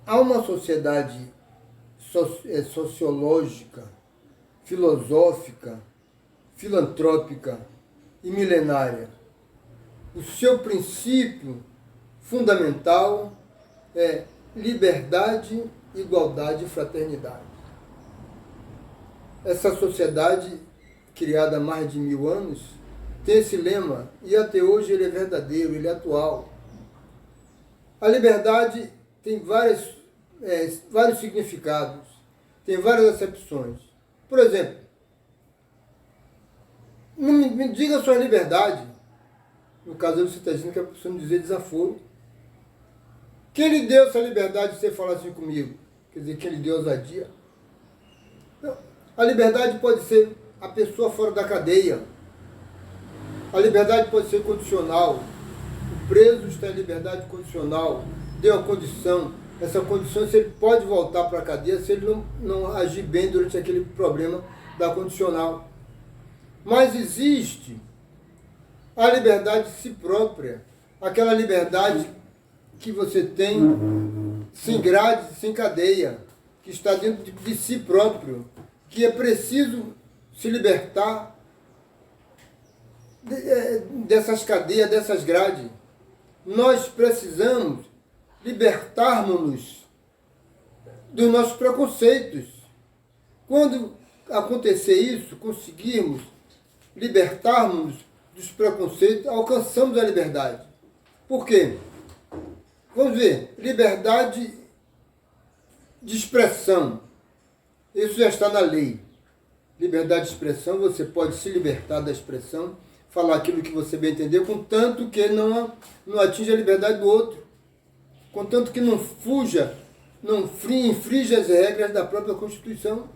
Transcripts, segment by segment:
Há uma sociedade sociológica, filosófica, filantrópica e milenária. O seu princípio fundamental é liberdade, igualdade e fraternidade. Essa sociedade, criada há mais de 1000 anos, tem esse lema, e até hoje ele é verdadeiro, ele é atual. A liberdade tem vários significados, tem várias acepções. Por exemplo, me diga a sua liberdade. No caso, você está dizendo que a pessoa não dizer desaforo. Quem lhe deu essa liberdade de você falar assim comigo? Quer dizer, quem lhe deu ousadia? A liberdade pode ser a pessoa fora da cadeia. A liberdade pode ser condicional. O preso está em liberdade condicional. Deu uma condição. Essa condição, se ele pode voltar para a cadeia, se ele não agir bem durante aquele problema da condicional. Mas existe a liberdade de si própria. Aquela liberdade que você tem sem grade, sem cadeia, que está dentro de si próprio, que é preciso se libertar dessas cadeias, dessas grades. Nós precisamos libertarmos-nos dos nossos preconceitos. Quando acontecer isso, conseguirmos libertarmos dos preconceitos, alcançamos a liberdade. Por quê? Vamos ver, liberdade de expressão. Isso já está na lei. Liberdade de expressão, você pode se libertar da expressão, falar aquilo que você bem entendeu, contanto que não atinja a liberdade do outro. Contanto que não fuja, não infrinja as regras da própria Constituição.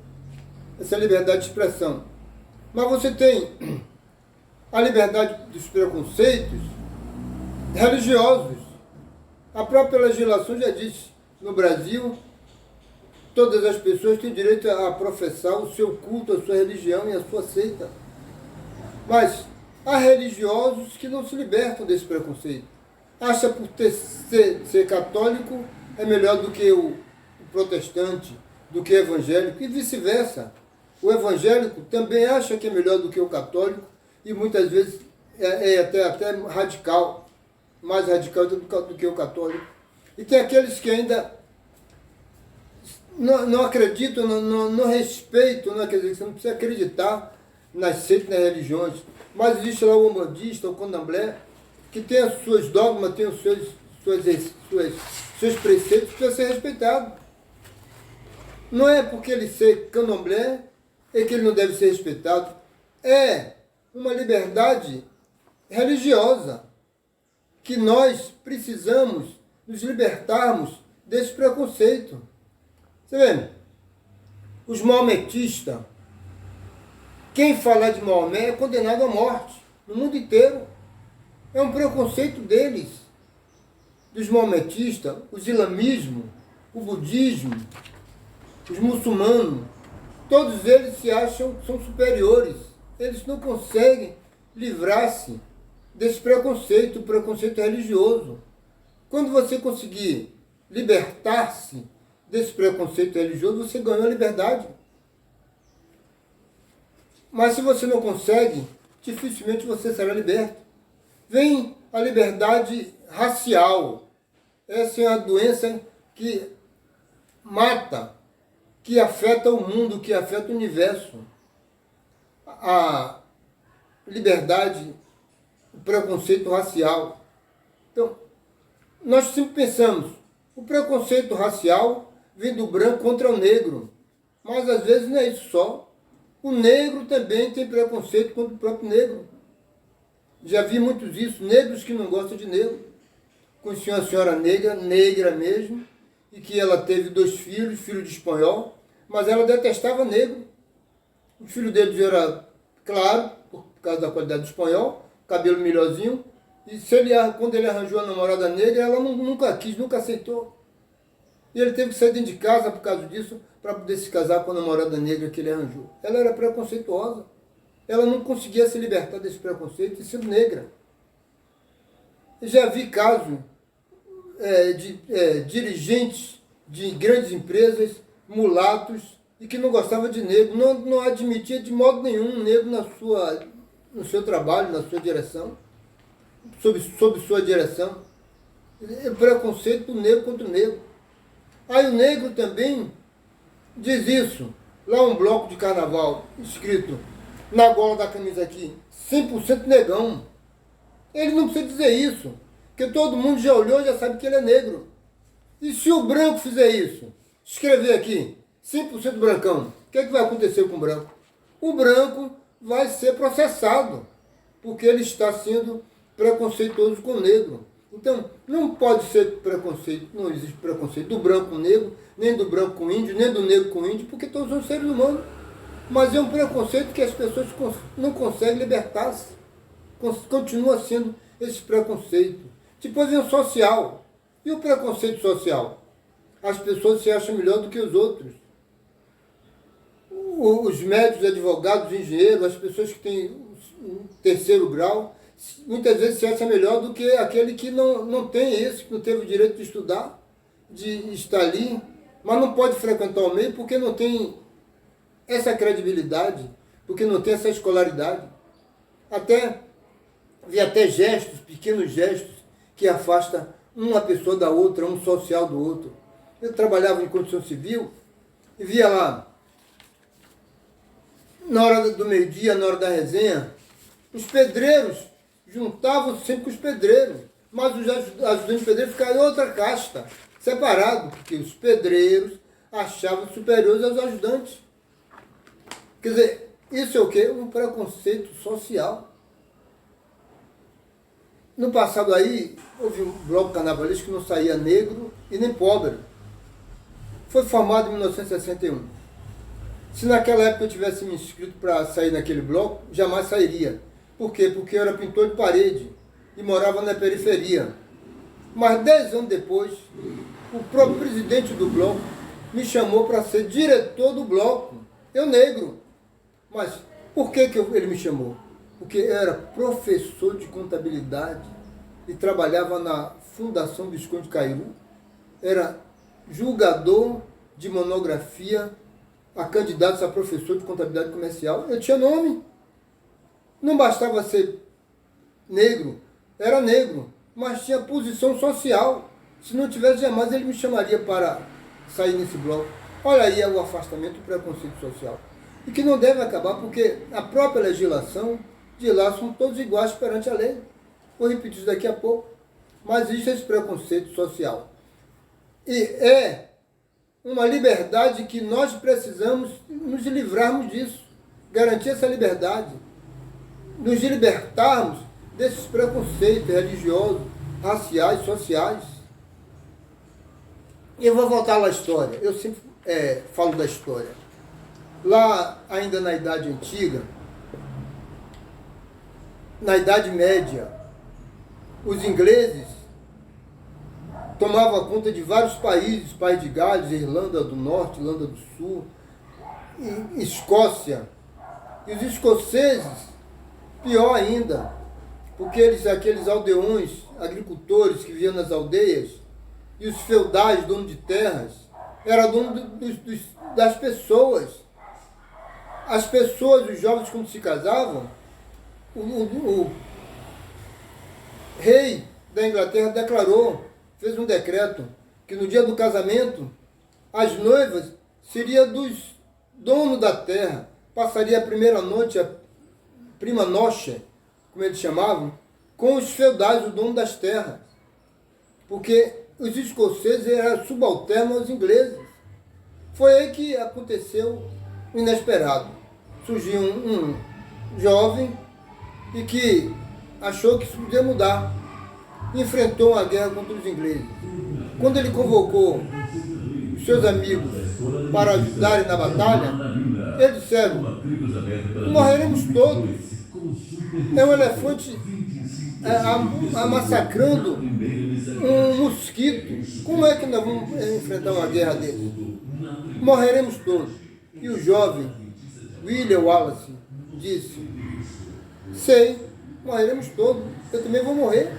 Essa é a liberdade de expressão. Mas você tem a liberdade dos preconceitos religiosos. A própria legislação já diz, no Brasil, todas as pessoas têm direito a professar o seu culto, a sua religião e a sua seita. Mas há religiosos que não se libertam desse preconceito. Acha por ser católico é melhor do que o protestante, do que o evangélico, e vice-versa. O evangélico também acha que é melhor do que o católico, e muitas vezes é até radical, mais radical do que o católico. E tem aqueles que ainda não acreditam, não respeitam, quer dizer, você não precisa acreditar nas seitas, nas religiões, mas existe lá o umbandista, o candomblé, que tem os seus dogmas, tem os seus preceitos, que precisa ser respeitado. Não é porque ele ser candomblé é que ele não deve ser respeitado. É uma liberdade religiosa que nós precisamos nos libertarmos desse preconceito. Você vê? Os maometistas, quem falar de Maomé é condenado à morte no mundo inteiro. É um preconceito deles, dos maometistas, os islamismo, o budismo, os muçulmanos. Todos eles se acham que são superiores. Eles não conseguem livrar-se desse preconceito, o preconceito religioso. Quando você conseguir libertar-se desse preconceito religioso, você ganhou a liberdade. Mas se você não consegue, dificilmente você será liberto. Vem a liberdade racial. Essa é a doença que mata, que afeta o mundo, que afeta o universo. A liberdade, o preconceito racial. Então, nós sempre pensamos, o preconceito racial vem do branco contra o negro. Mas às vezes não é isso só. O negro também tem preconceito contra o próprio negro. Já vi muitos isso, negros que não gostam de negro. Conheci uma senhora negra mesmo, e que ela teve 2 filhos, filho de espanhol, mas ela detestava negro. O filho dele era claro, por causa da qualidade do espanhol, cabelo melhorzinho, e quando ele arranjou a namorada negra, ela nunca quis, nunca aceitou. E ele teve que sair dentro de casa por causa disso, para poder se casar com a namorada negra que ele arranjou. Ela era preconceituosa. ela não conseguia se libertar desse preconceito e sendo negra. Eu já vi casos de dirigentes de grandes empresas, mulatos, e que não gostava de negro, não admitia de modo nenhum um negro no seu trabalho, na sua direção, sob sua direção. Preconceito do negro contra o negro. Aí o negro também diz isso. Lá um bloco de carnaval, escrito na gola da camisa aqui, 100% negão. Ele não precisa dizer isso, porque todo mundo já olhou e já sabe que ele é negro. E se o branco fizer isso, escrever aqui, 100% brancão, o que é que vai acontecer com o branco? O branco vai ser processado, porque ele está sendo preconceituoso com o negro. Então, não pode ser preconceito, não existe preconceito do branco com o negro, nem do branco com o índio, nem do negro com o índio, porque todos são seres humanos. Mas é um preconceito que as pessoas não conseguem libertar-se. Continua sendo esse preconceito. Depois vem o social. E o preconceito social? As pessoas se acham melhor do que os outros. Os médicos, advogados, engenheiros, as pessoas que têm um terceiro grau, muitas vezes se acha melhor do que aquele que não tem isso, que não teve o direito de estudar, de estar ali, mas não pode frequentar o meio porque não tem essa credibilidade, porque não tem essa escolaridade. Vi até gestos, pequenos gestos, que afastam uma pessoa da outra, um social do outro. Eu trabalhava em construção civil e via lá, na hora do meio-dia, na hora da resenha, os pedreiros juntavam-se sempre com os pedreiros, mas os ajudantes pedreiros ficaram em outra casta, separado, porque os pedreiros achavam superiores aos ajudantes. Quer dizer, isso é o quê? Um preconceito social. No passado aí, houve um bloco carnavalesco que não saía negro e nem pobre. Foi formado em 1961. Se naquela época eu tivesse me inscrito para sair naquele bloco, jamais sairia. Por quê? Porque eu era pintor de parede e morava na periferia. Mas 10 anos depois, o próprio presidente do bloco me chamou para ser diretor do bloco. Eu negro. Mas por que ele me chamou? Porque eu era professor de contabilidade e trabalhava na Fundação Visconde Cairu. Era julgador de monografia a candidatos a professor de contabilidade comercial. Eu tinha nome. Não bastava ser negro, era negro, mas tinha posição social. Se não tivesse, jamais ele me chamaria para sair nesse bloco. Olha aí o afastamento do preconceito social. E que não deve acabar, porque a própria legislação diz lá, são todos iguais perante a lei. Vou repetir isso daqui a pouco. Mas existe esse preconceito social. E é uma liberdade que nós precisamos nos livrarmos disso. Garantir essa liberdade. Nos libertarmos desses preconceitos religiosos, raciais, sociais. E eu vou voltar lá à história. Eu sempre falo da história. Lá, ainda na Idade Antiga, na Idade Média, os ingleses tomavam conta de vários países, País de Gales, Irlanda do Norte, Irlanda do Sul, Escócia. E os escoceses, pior ainda, porque aqueles aldeões, agricultores que viviam nas aldeias, e os feudais, donos de terras, eram donos das pessoas. As pessoas, os jovens, quando se casavam, o rei da Inglaterra declarou, fez um decreto, que no dia do casamento, as noivas seriam dos donos da terra, passaria a primeira noite, a prima noche, como eles chamavam, com os feudais, o dono das terras. Porque os escoceses eram subalternos aos ingleses. Foi aí que aconteceu o inesperado. Surgiu um jovem e que achou que isso podia mudar. Enfrentou uma guerra contra os ingleses. Quando ele convocou os seus amigos para ajudarem na batalha, eles disseram, morreremos todos. É um elefante massacrando um mosquito. Como é que nós vamos enfrentar uma guerra desse? Morreremos todos. E o jovem William Wallace disse, Sei, morreremos todos. Eu também vou morrer.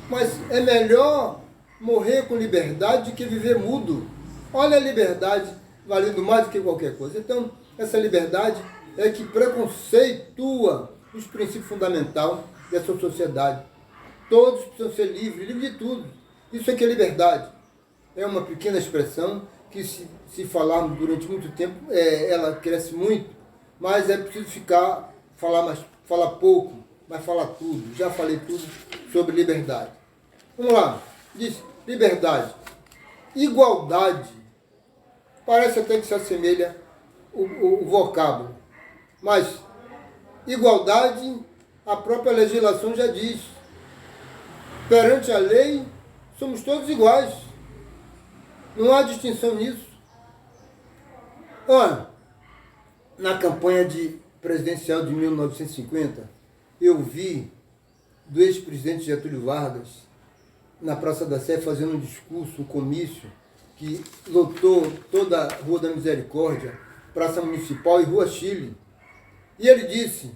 Mas é melhor morrer com liberdade do que viver mudo. Olha a liberdade valendo mais do que qualquer coisa. Então, essa liberdade é que preconceitua os princípios fundamentais dessa sociedade. Todos precisam ser livres, livres de tudo. Isso é que é liberdade. É uma pequena expressão que, se falarmos durante muito tempo, ela cresce muito, mas é preciso falar pouco, mas falar tudo. Já falei tudo sobre liberdade. Vamos lá. Diz liberdade. Igualdade. Parece até que se assemelha o vocábulo. Mas igualdade, a própria legislação já diz. Perante a lei, somos todos iguais. Não há distinção nisso. Olha, na campanha presidencial de 1950, eu vi do ex-presidente Getúlio Vargas, na Praça da Sé, fazendo um discurso, um comício, que lotou toda a Rua da Misericórdia, Praça Municipal e Rua Chile. E ele disse,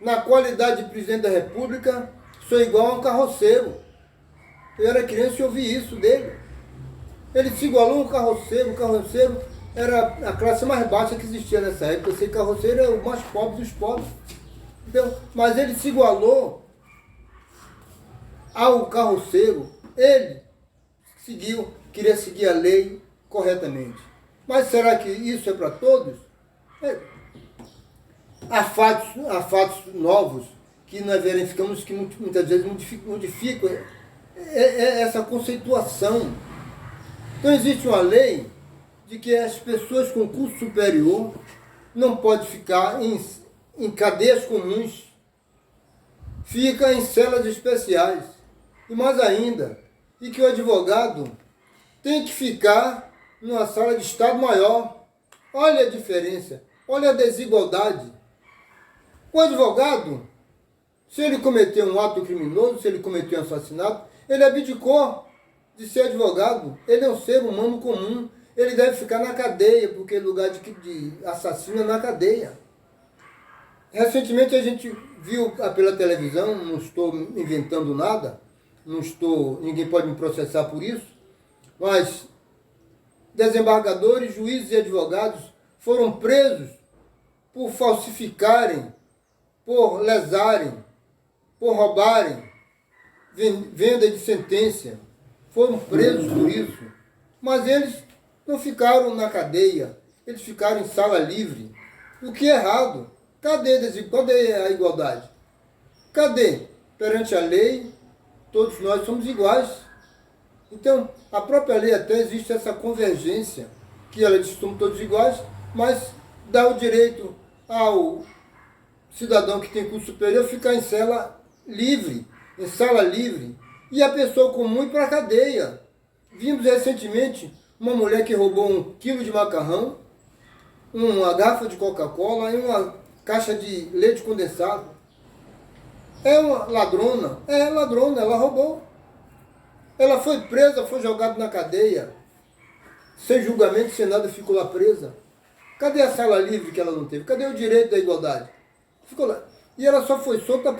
na qualidade de presidente da República, sou igual a um carroceiro. Eu era criança e ouvi isso dele. Ele se igualou a um carroceiro. O carroceiro era a classe mais baixa que existia nessa época. Esse carroceiro é o mais pobre dos pobres. Então, mas ele se igualou ao carroceiro. Ele queria seguir a lei corretamente. Mas será que isso é para todos? Há fatos novos que nós verificamos que muitas vezes modificam essa conceituação. Então existe uma lei de que as pessoas com curso superior não podem ficar em cadeias comuns, fica em celas especiais. E mais ainda, e que o advogado tem que ficar numa sala de estado maior. Olha a diferença, olha a desigualdade. O advogado, se ele cometeu um ato criminoso, se ele cometeu um assassinato, ele abdicou de ser advogado. Ele é um ser humano comum. Ele deve ficar na cadeia, porque lugar de assassino é na cadeia. Recentemente a gente viu pela televisão, não estou inventando nada, ninguém pode me processar por isso, mas desembargadores, juízes e advogados foram presos por falsificarem, por lesarem, por roubarem, venda de sentença. Foram presos por isso. Mas eles não ficaram na cadeia, eles ficaram em sala livre. O que é errado? Cadê a igualdade? Cadê? Perante a lei, todos nós somos iguais. Então, a própria lei até existe essa convergência, que ela diz que somos todos iguais, mas dá o direito ao cidadão que tem curso superior ficar em sala livre, e a pessoa comum ir para a cadeia. Vimos recentemente uma mulher que roubou 1 quilo de macarrão, uma garrafa de Coca-Cola e uma caixa de leite condensado. É uma ladrona. É ladrona, ela roubou. Ela foi presa, foi jogada na cadeia. Sem julgamento, sem nada, ficou lá presa. Cadê a sala livre que ela não teve? Cadê o direito da igualdade? Ficou lá. E ela só foi solta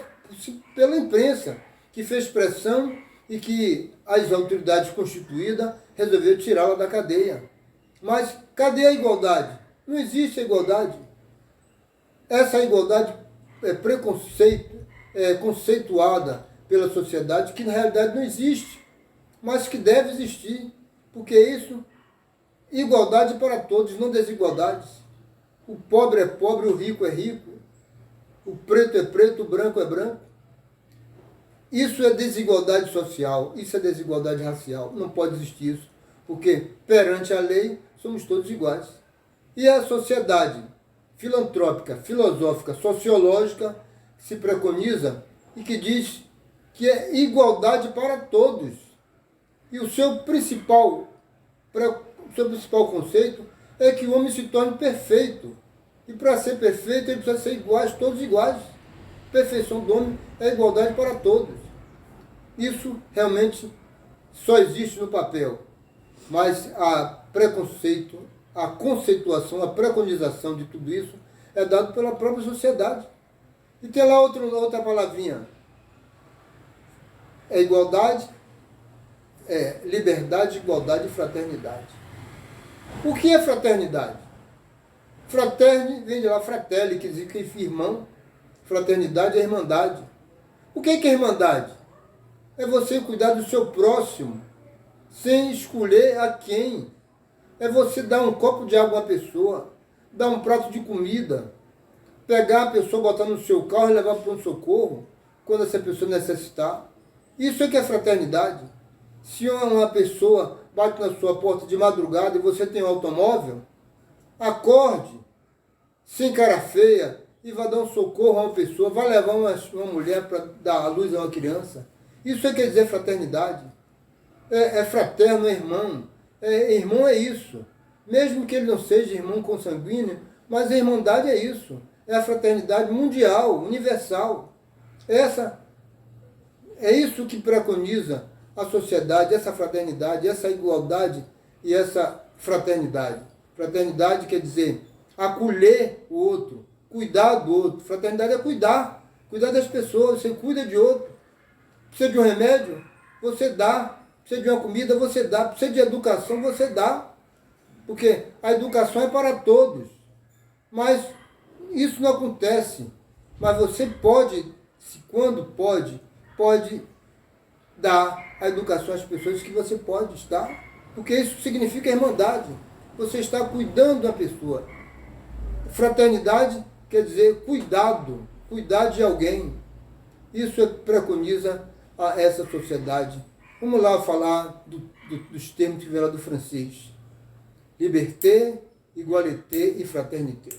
pela imprensa, que fez pressão e que as autoridades constituídas resolveram tirá-la da cadeia. Mas cadê a igualdade? Não existe a igualdade. Essa igualdade é conceituada pela sociedade, que na realidade não existe, mas que deve existir, porque isso, igualdade para todos, não desigualdades. O pobre é pobre, o rico é rico, o preto é preto, o branco é branco. Isso é desigualdade social, isso é desigualdade racial, não pode existir isso, porque perante a lei somos todos iguais. E a sociedade filantrópica, filosófica, sociológica se preconiza e que diz que é igualdade para todos. E o seu principal conceito é que o homem se torne perfeito. E para ser perfeito, ele precisa ser iguais, todos iguais. Perfeição do homem é igualdade para todos. Isso realmente só existe no papel. Mas a conceituação, a preconização de tudo isso é dado pela própria sociedade. E tem lá outra palavrinha. É igualdade, é liberdade, igualdade e fraternidade. O que é fraternidade? Fraterne vem de lá, fratelli, que diz irmão. Fraternidade é irmandade. O que é irmandade? É você cuidar do seu próximo, sem escolher a quem. É você dar um copo de água à pessoa, dar um prato de comida, pegar a pessoa, botar no seu carro e levar para um socorro, quando essa pessoa necessitar. Isso é que é fraternidade. Se uma pessoa bate na sua porta de madrugada e você tem um automóvel, acorde, sem cara feia, e vá dar um socorro a uma pessoa, vai levar uma mulher para dar a luz a uma criança. Isso é quer dizer fraternidade. É fraterno, é irmão. Irmão é isso. Mesmo que ele não seja irmão consanguíneo, mas a irmandade é isso. É a fraternidade mundial, universal. É isso que preconiza a sociedade, essa fraternidade, essa igualdade e essa fraternidade. Fraternidade quer dizer acolher o outro, cuidar do outro. Fraternidade é cuidar das pessoas, você cuida de outro. Precisa de um remédio? Você dá. Precisa de uma comida? Você dá. Precisa de educação? Você dá. Porque a educação é para todos. Mas isso não acontece. Mas você pode, quando pode dar a educação às pessoas que você pode estar. Porque isso significa irmandade. Você está cuidando da pessoa. Fraternidade quer dizer cuidado, cuidar de alguém. Isso preconiza a essa sociedade. Vamos lá falar dos termos que vieram do francês. Liberté, igualité e fraternité.